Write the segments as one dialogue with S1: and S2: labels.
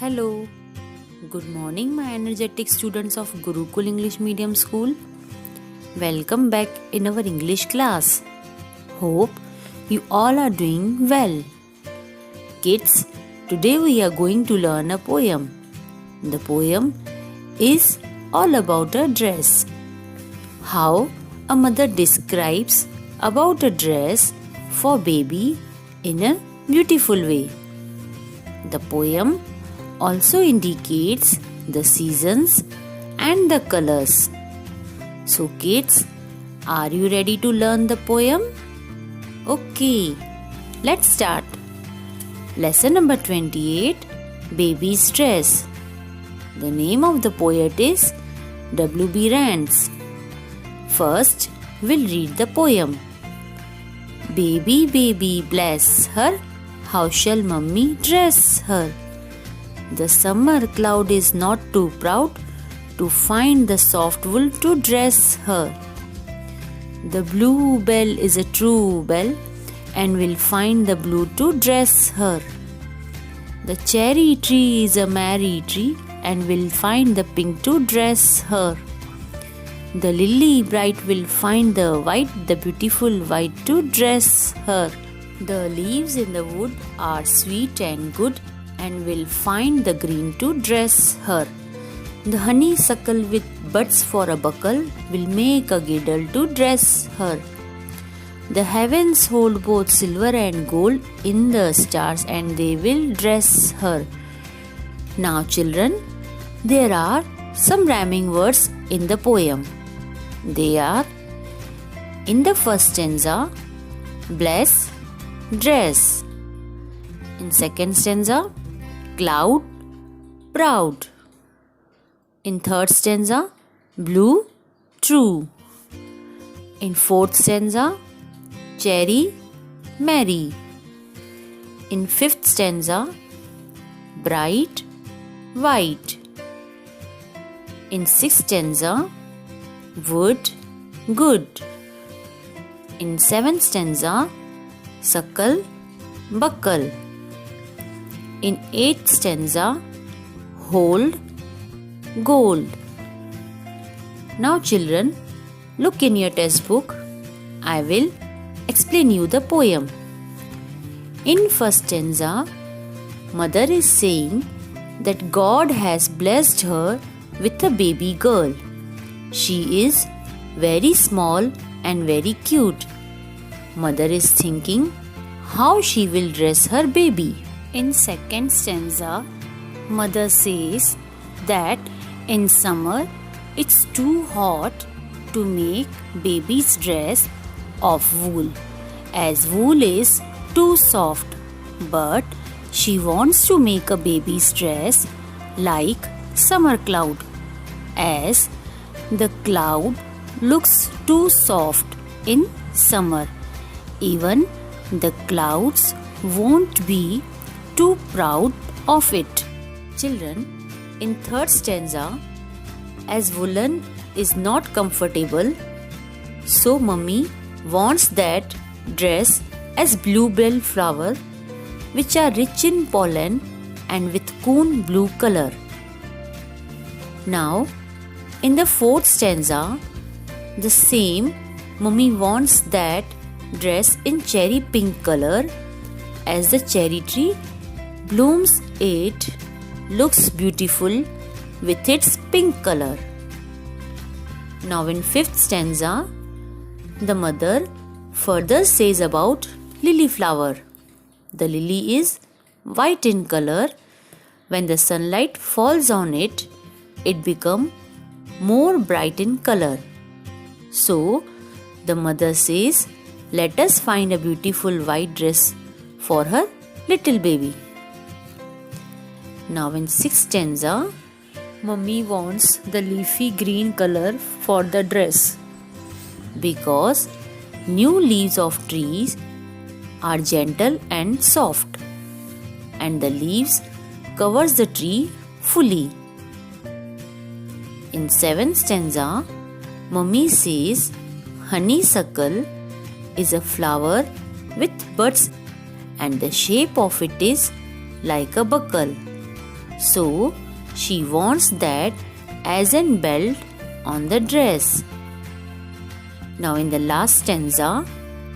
S1: Hello. Good morning, my energetic students of Gurukul English Medium School. Welcome back in our English class. Hope you all are doing well. Kids, today we are going to learn a poem. The poem is all about a dress. How a mother describes about a dress for baby in a beautiful way. The poem also indicates the seasons and the colors. So kids, are you ready to learn the poem? Okay, let's start. Lesson number 28, Baby's Dress. The name of the poet is W.B. Rance. First, we'll read the poem. Baby, baby, bless her. How shall mummy dress her? The summer cloud is not too proud to find the soft wool to dress her. The blue bell is a true bell and will find the blue to dress her. The cherry tree is a merry tree and will find the pink to dress her. The lily bright will find the white, the beautiful white to dress her. The leaves in the wood are sweet and good and will find the green to dress her. The honeysuckle with buds for a buckle will make a girdle to dress her. The heavens hold both silver and gold in the stars and they will dress her. Now children, there are some rhyming words in the poem. They are, in the first stanza, bless, dress. In second stanza, cloud, proud. In third stanza, blue, true. In fourth stanza, cherry, merry. In fifth stanza, bright, white. In sixth stanza, wood, good. In seventh stanza, suckle, buckle. In eighth stanza, hold, gold. Now children, look in your textbook. I will explain you the poem. In first stanza, mother is saying that God has blessed her with a baby girl. She is very small and very cute. Mother is thinking how she will dress her baby. In second stanza, mother says that in summer it's too hot to make baby's dress of wool, as wool is too soft. But she wants to make a baby's dress like summer cloud, as the cloud looks too soft in summer. Even the clouds won't be too proud of it. Children, in third stanza, as woolen is not comfortable, so mummy wants that dress as bluebell flower, which are rich in pollen and with coon blue color. Now, in the fourth stanza, the same mummy wants that dress in cherry pink color, as the cherry tree blooms it looks beautiful with its pink color. Now in fifth stanza, the mother further says about lily flower. The lily is white in color. When the sunlight falls on it, it becomes more bright in color. So the mother says, let us find a beautiful white dress for her little baby. Now in sixth stanza, mummy wants the leafy green color for the dress, because new leaves of trees are gentle and soft, and the leaves covers the tree fully. In seventh stanza, mummy says honeysuckle is a flower with buds and the shape of it is like a buckle. So she wants that as a belt on the dress. Now in the last stanza,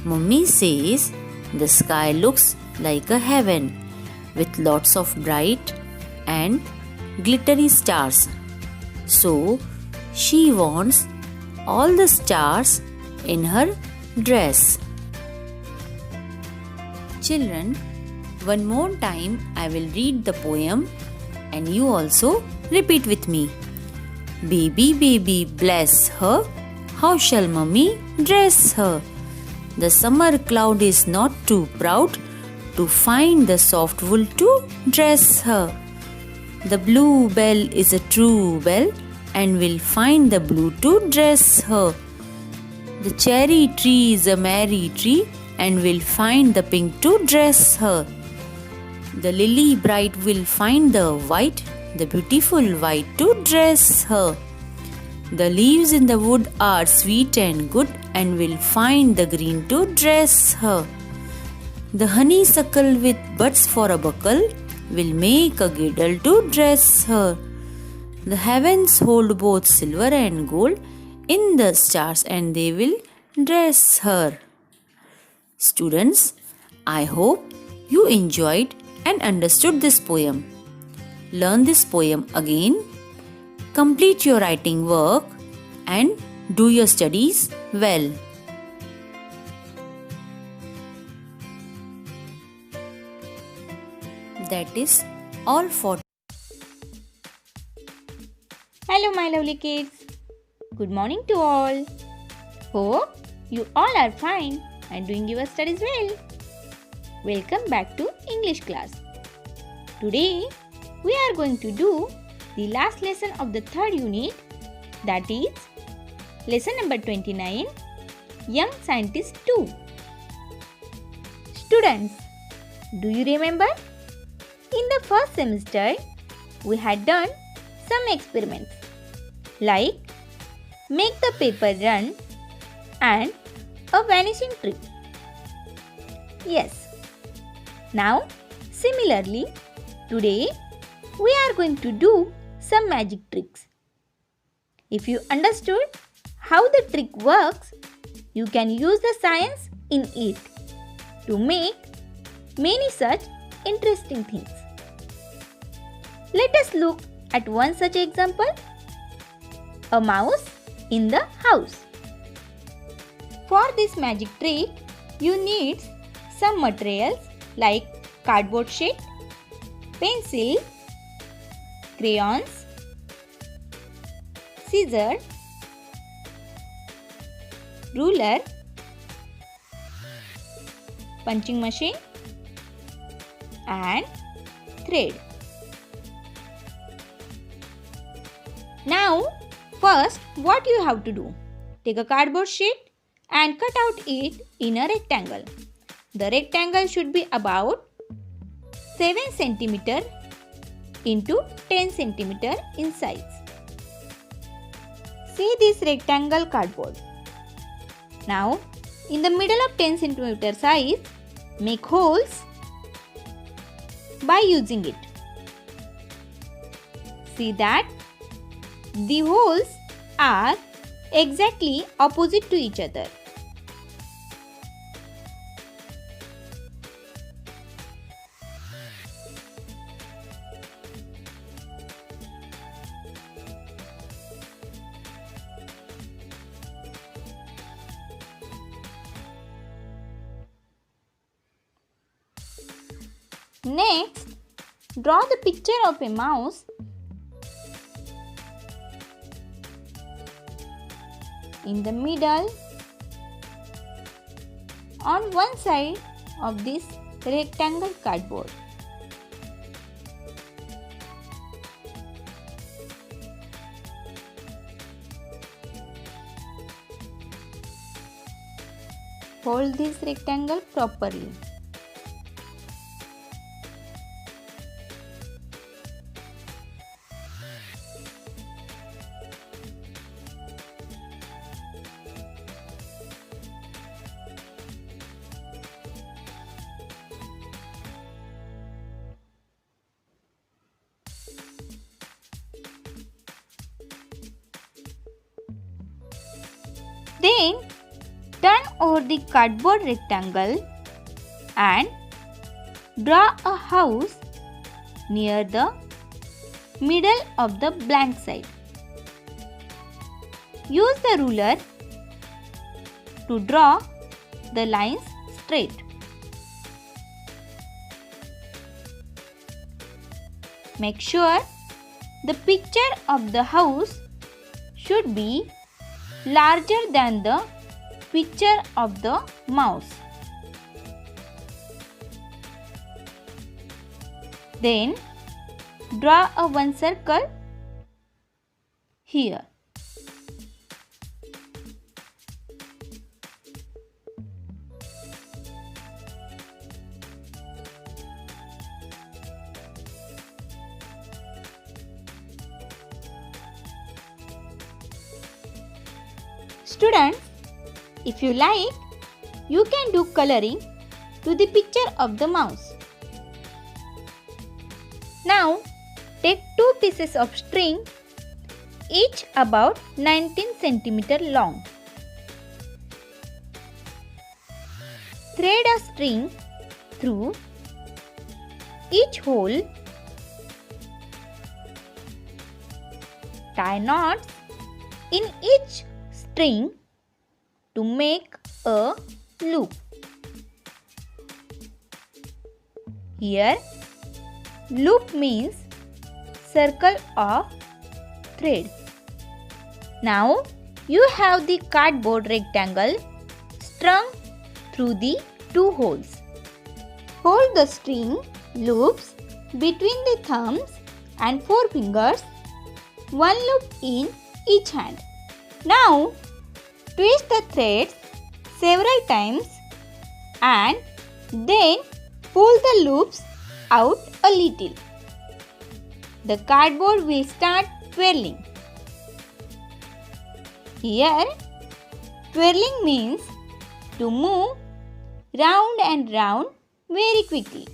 S1: Mummy says the sky looks like a heaven with lots of bright and glittery stars. So she wants all the stars in her dress. Children, one more time I will read the poem and you also repeat with me. Baby, baby, bless her. How shall mummy dress her? The summer cloud is not too proud to find the soft wool to dress her. The blue bell is a true bell and will find the blue to dress her. The cherry tree is a merry tree and will find the pink to dress her. The lily bright will find the white, the beautiful white to dress her. The leaves in the wood are sweet and good and will find the green to dress her. The honeysuckle with buds for a buckle will make a girdle to dress her. The heavens hold both silver and gold in the stars and they will dress her. Students, I hope you enjoyed and understood this poem. Learn this poem again, complete your writing work and do your studies well. That is all for.
S2: Hello my lovely kids. Good morning to all. Hope you all are fine and doing your studies well. Welcome back to English class. Today we are going to do the last lesson of the third unit, that is lesson number 29, Young Scientist 2. Students, do you remember? In the first semester, we had done some experiments like make the paper run and a vanishing tree. Yes. Now, similarly, today we are going to do some magic tricks. If you understood how the trick works, you can use the science in it to make many such interesting things. Let us look at one such example. A mouse in the house. For this magic trick, you need some materials like cardboard sheet, pencil, crayons, scissors, ruler, punching machine and thread. Now, first what you have to do? Take a cardboard sheet and cut out it in a rectangle. The rectangle should be about 7 cm into 10 cm in size. See this rectangle cardboard. Now, in the middle of 10 cm size, make holes by using it. See that the holes are exactly opposite to each other. Next, draw the picture of a mouse in the middle on one side of this rectangle cardboard. Hold this rectangle properly. Then turn over the cardboard rectangle and draw a house near the middle of the blank side. Use the ruler to draw the lines straight. Make sure the picture of the house should be larger than the picture of the mouse. Then draw a one circle here. Students, if you like, you can do coloring to the picture of the mouse. Now, take two pieces of string, each about 19 cm long. Thread a string through each hole. Tie knots in each string to make a loop. Here, loop means circle of thread. Now, you have the cardboard rectangle strung through the two holes. Hold the string loops between the thumbs and forefingers, one loop in each hand. Now, twist the threads several times and then pull the loops out a little. The cardboard will start twirling. Here, twirling means to move round and round very quickly.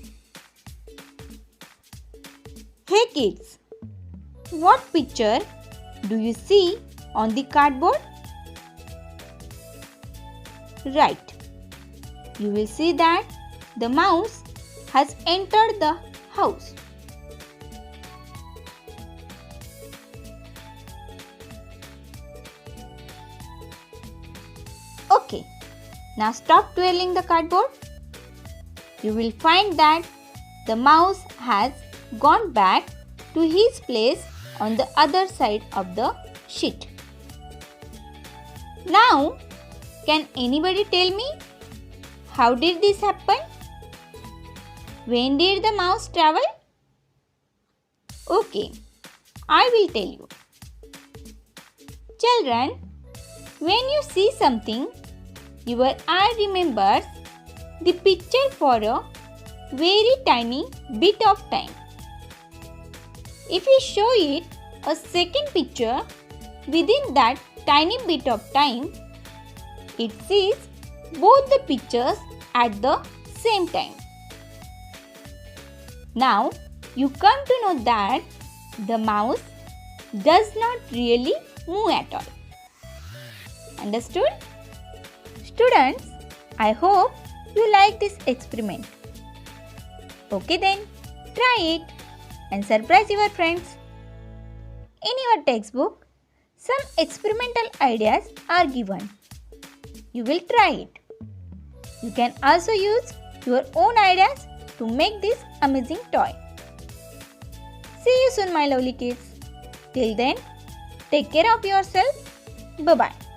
S2: Hey kids, what picture do you see on the cardboard? Right. You will see that the mouse has entered the house. Okay. Now stop twirling the cardboard. You will find that the mouse has gone back to his place on the other side of the sheet. Now, can anybody tell me how did this happen? When did the mouse travel? Okay, I will tell you. Children, when you see something, your eye remembers the picture for a very tiny bit of time. If you show it a second picture within that tiny bit of time, it sees both the pictures at the same time. Now, you come to know that the mouse does not really move at all. Understood? Students, I hope you like this experiment. Okay then, try it and surprise your friends. In your textbook, some experimental ideas are given. You will try it. You can also use your own ideas to make this amazing toy. See you soon, my lovely kids. Till then, take care of yourself. Bye-bye.